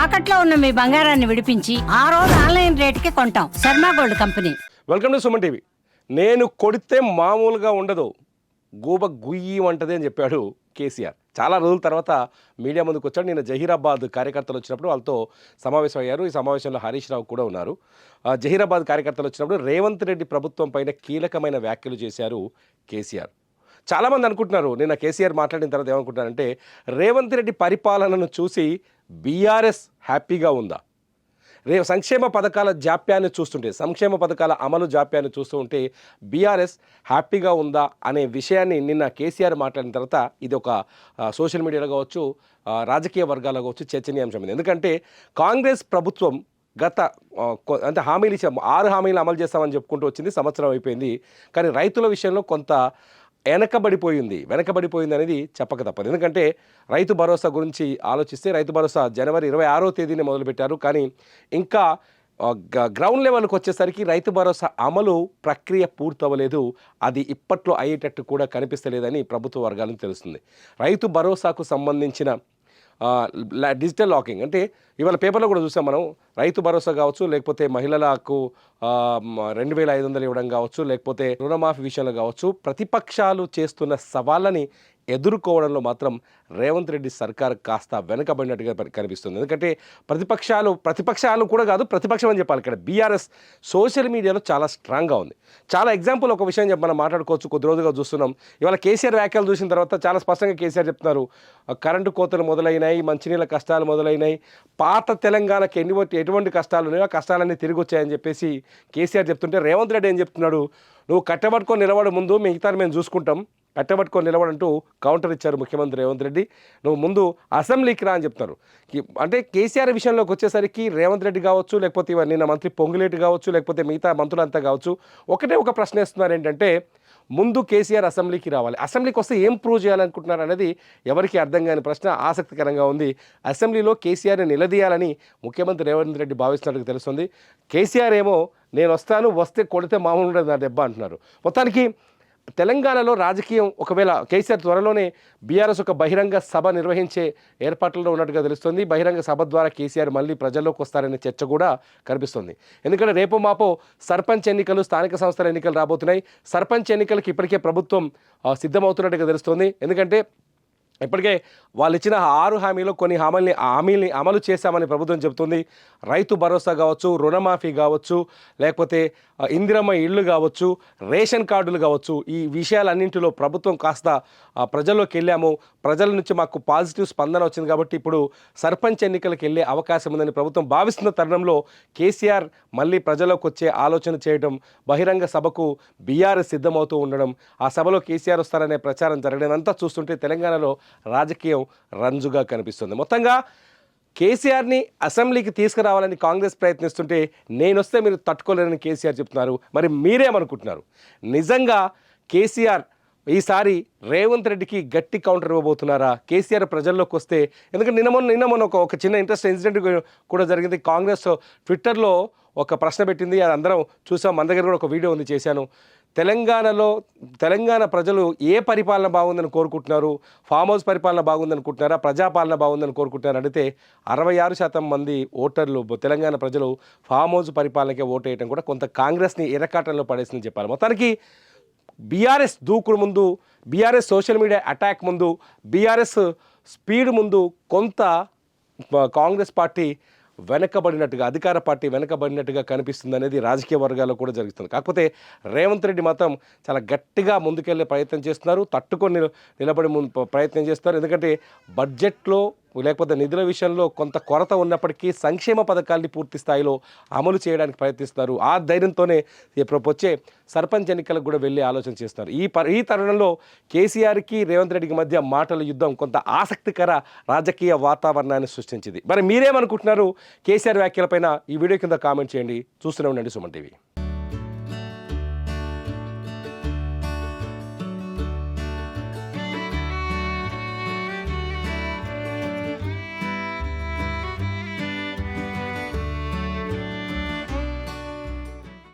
తాకట్లో ఉన్న మీ బంగారాన్ని విడిపించి ఆ రోజు ఆన్లైన్ రేటుకి కొంటాం. Sharma gold company. Welcome to Suman TV. నేను కొడితే మామూలుగా ఉండదు, గూబ గుయ్యి అంటది అని చెప్పాడు కేసీఆర్. చాలా రోజుల తర్వాత మీడియా ముందుకు వచ్చాడు. నేను జహీరాబాద్ కార్యకర్తలు వచ్చినప్పుడు వాళ్ళతో సమావేశం అయ్యారు. ఈ సమావేశంలో హరీష్ రావు కూడా ఉన్నారు. జహీరాబాద్ కార్యకర్తలు వచ్చినప్పుడు రేవంత్ రెడ్డి ప్రభుత్వం పైన కీలకమైన వ్యాఖ్యలు చేశారు కేసీఆర్. చాలామంది అనుకుంటున్నారు, నిన్న కేసీఆర్ మాట్లాడిన తర్వాత ఏమనుకుంటున్నారంటే, రేవంత్ రెడ్డి పరిపాలనను చూసి బీఆర్ఎస్ హ్యాపీగా ఉందా, సంక్షేమ పథకాల జాప్యాన్ని చూస్తుంటే, సంక్షేమ పథకాల అమలు జాప్యాన్ని చూస్తూ ఉంటే బీఆర్ఎస్ హ్యాపీగా ఉందా అనే విషయాన్ని నిన్న కేసీఆర్ మాట్లాడిన తర్వాత ఇది ఒక సోషల్ మీడియాలో కావచ్చు, రాజకీయ వర్గాల్లో కావచ్చు చర్చనీయాంశమైంది. ఎందుకంటే కాంగ్రెస్ ప్రభుత్వం గత అంటే హామీలు ఇచ్చాము, 6 హామీలు అమలు చేస్తామని చెప్పుకుంటూ వచ్చింది, సంవత్సరం అయిపోయింది. కానీ రైతుల విషయంలో కొంత వెనకబడిపోయింది అనేది చెప్పక తప్పదు. ఎందుకంటే రైతు భరోసా గురించి ఆలోచిస్తే రైతు భరోసా జనవరి 26వ తేదీనే మొదలుపెట్టారు. కానీ ఇంకా గ్రౌండ్ లెవెల్కి వచ్చేసరికి రైతు భరోసా అమలు ప్రక్రియ పూర్తవ్వలేదు. అది ఇప్పట్లో అయ్యేటట్టు కూడా కనిపిస్తలేదని ప్రభుత్వ వర్గాలకు తెలుస్తుంది. రైతు భరోసాకు సంబంధించిన డిజిటల్ లాకింగ్ అంటే ఇవాళ పేపర్లో కూడా చూసాం మనం. రైతు భరోసా కావచ్చు, లేకపోతే మహిళలకు 2500 ఇవ్వడం కావచ్చు, లేకపోతే రుణమాఫీ విషయంలో కావచ్చు, ప్రతిపక్షాలు చేస్తున్న సవాళ్ళని ఎదుర్కోవడంలో మాత్రం రేవంత్ రెడ్డి సర్కార్ కాస్త వెనకబడినట్టుగా కనిపిస్తుంది. ఎందుకంటే ప్రతిపక్షాలు కూడా కాదు, ప్రతిపక్షం అని చెప్పాలి. ఇక్కడ బీఆర్ఎస్ సోషల్ మీడియాలో చాలా స్ట్రాంగ్గా ఉంది. చాలా ఎగ్జాంపుల్ ఒక విషయం మనం మాట్లాడుకోవచ్చు. కొద్ది రోజులుగా చూస్తున్నాం. ఇవాళ కేసీఆర్ వ్యాఖ్యలు చూసిన తర్వాత చాలా స్పష్టంగా కేసీఆర్ చెప్తున్నారు, కరెంటు కోతలు మొదలైనాయి, మంచినీళ్ళ కష్టాలు మొదలైనాయి, పాత తెలంగాణకి ఎటువంటి కష్టాలు ఉన్నాయో ఆ కష్టాలన్నీ తిరిగి వచ్చాయని చెప్పేసి కేసీఆర్ చెప్తుంటే, రేవంత్ రెడ్డి ఏం చెప్తున్నాడు, నువ్వు కట్టబట్టుకొని నిలబడే ముందు మిగతా మేము చూసుకుంటాం, కట్టబట్టుకొని నిలబడంటూ కౌంటర్ ఇచ్చారు ముఖ్యమంత్రి రేవంత్ రెడ్డి. నువ్వు ముందు అసెంబ్లీకి రా అని చెప్తున్నారు. అంటే కేసీఆర్ విషయంలోకి వచ్చేసరికి రేవంత్ రెడ్డి కావచ్చు, లేకపోతే నిన్న మంత్రి పొంగులేటి కావచ్చు, లేకపోతే మిగతా మంత్రులంతా కావచ్చు, ఒక ప్రశ్న వేస్తున్నారు, ఏంటంటే ముందు కేసీఆర్ అసెంబ్లీకి రావాలి, అసెంబ్లీకి వస్తే ఏం ప్రూవ్ చేయాలనుకుంటున్నారు అనేది ఎవరికి అర్థం కాని ప్రశ్న ఆసక్తికరంగా ఉంది. అసెంబ్లీలో కేసీఆర్ని నిలదీయాలని ముఖ్యమంత్రి రేవంత్ రెడ్డి భావిస్తున్నట్టుగా తెలుస్తుంది. కేసీఆర్ ఏమో నేను వస్తే కొడితే మామూలు ఉండదు నా దెబ్బ అంటున్నారు. మొత్తానికి తెలంగాణలో రాజకీయం, ఒకవేళ కేసీఆర్ త్వరలోనే బీఆర్ఎస్ ఒక బహిరంగ సభ నిర్వహించే ఏర్పాట్లలో ఉన్నట్టుగా తెలుస్తుంది. బహిరంగ సభ ద్వారా కేసీఆర్ మళ్ళీ ప్రజల్లోకి వస్తారనే చర్చ కూడా కనిపిస్తుంది. ఎందుకంటే రేపో మాపో సర్పంచ్ ఎన్నికలు, స్థానిక సంస్థల ఎన్నికలు రాబోతున్నాయి. సర్పంచ్ ఎన్నికలకి ఇప్పటికే ప్రభుత్వం సిద్ధమవుతున్నట్టుగా తెలుస్తుంది. ఎందుకంటే ఇప్పటికే వాళ్ళు ఇచ్చిన 6 హామీలో కొన్ని హామీల్ని అమలు చేశామని ప్రభుత్వం చెబుతుంది. రైతు భరోసా కావచ్చు, రుణమాఫీ కావచ్చు, లేకపోతే ఇందిరమ్మ ఇళ్ళు కావచ్చు, రేషన్ కార్డులు కావచ్చు, ఈ విషయాలన్నింటిలో ప్రభుత్వం కాస్త ప్రజల్లోకి వెళ్ళాము, ప్రజల నుంచి మాకు పాజిటివ్ స్పందన వచ్చింది కాబట్టి ఇప్పుడు సర్పంచ్ ఎన్నికలకు వెళ్ళే అవకాశం ఉందని ప్రభుత్వం భావిస్తున్న తరుణంలో కేసీఆర్ మళ్ళీ ప్రజల్లోకి వచ్చే ఆలోచన చేయడం, బహిరంగ సభకు బీఆర్ఎస్ సిద్ధమవుతూ ఉండడం, ఆ సభలో కేసీఆర్ వస్తారనే ప్రచారం జరగడం అంతా చూస్తుంటే తెలంగాణలో రాజకీయం రంజుగా కనిపిస్తుంది. మొత్తంగా కేసీఆర్ని అసెంబ్లీకి తీసుకురావాలని కాంగ్రెస్ ప్రయత్నిస్తుంటే నేను వస్తే మీరు తట్టుకోలేరని కేసీఆర్ చెప్తున్నారు. మరి మీరేమనుకుంటున్నారు? నిజంగా కేసీఆర్ ఈసారి రేవంత్ రెడ్డికి గట్టి కౌంటర్ ఇవ్వబోతున్నారా? కేసీఆర్ ప్రజల్లోకి వస్తే, ఎందుకంటే నిన్న మొన్న ఒక చిన్న ఇంట్రెస్ట్ ఇన్సిడెంట్ కూడా జరిగింది. కాంగ్రెస్ ట్విట్టర్లో ఒక ప్రశ్న పెట్టింది, అది అందరం చూసాం. మన దగ్గర కూడా ఒక వీడియో ఉంది, చేశాను. తెలంగాణ ప్రజలు ఏ పరిపాలన బాగుందని కోరుకుంటున్నారు? ఫామ్ హౌస్ పరిపాలన బాగుందనుకుంటున్నారా, ప్రజాపాలన బాగుందని కోరుకుంటున్నారు అడిగితే 66% మంది ఓటర్లు, తెలంగాణ ప్రజలు ఫామ్ హౌస్ పరిపాలనకే ఓటు వేయడం కూడా కొంత కాంగ్రెస్ని ఎరకాటంలో పడేసిందని చెప్పాలి. మొత్తానికి బీఆర్ఎస్ దూకుడు ముందు, బీఆర్ఎస్ సోషల్ మీడియా అటాక్ ముందు, బీఆర్ఎస్ స్పీడ్ ముందు కొంత కాంగ్రెస్ పార్టీ వెనకబడినట్టుగా, అధికార పార్టీ వెనకబడినట్టుగా కనిపిస్తుంది అనేది రాజకీయ వర్గాల్లో కూడా జరుగుతుంది. కాకపోతే రేవంత్ రెడ్డి మాత్రం చాలా గట్టిగా ముందుకెళ్ళే ప్రయత్నం చేస్తున్నారు, తట్టుకొని నిలబడి ప్రయత్నం చేస్తున్నారు. ఎందుకంటే బడ్జెట్లో లేకపోతే నిధుల విషయంలో కొంత కొరత ఉన్నప్పటికీ సంక్షేమ పథకాల్ని పూర్తి స్థాయిలో అమలు చేయడానికి ప్రయత్నిస్తున్నారు. ఆ ధైర్యంతోనే వచ్చే సర్పంచ్ ఎన్నికలకు కూడా వెళ్ళే ఆలోచన చేస్తున్నారు. ఈ తరుణంలో కేసీఆర్కి రేవంత్ రెడ్డికి మధ్య మాటల యుద్ధం కొంత ఆసక్తికర రాజకీయ వాతావరణాన్ని సృష్టించింది. మరి మీరేమనుకుంటున్నారు కేసీఆర్ వ్యాఖ్యలపైన? ఈ వీడియో కింద కామెంట్ చేయండి. చూస్తూనే ఉండండి సుమన్ టీవీ.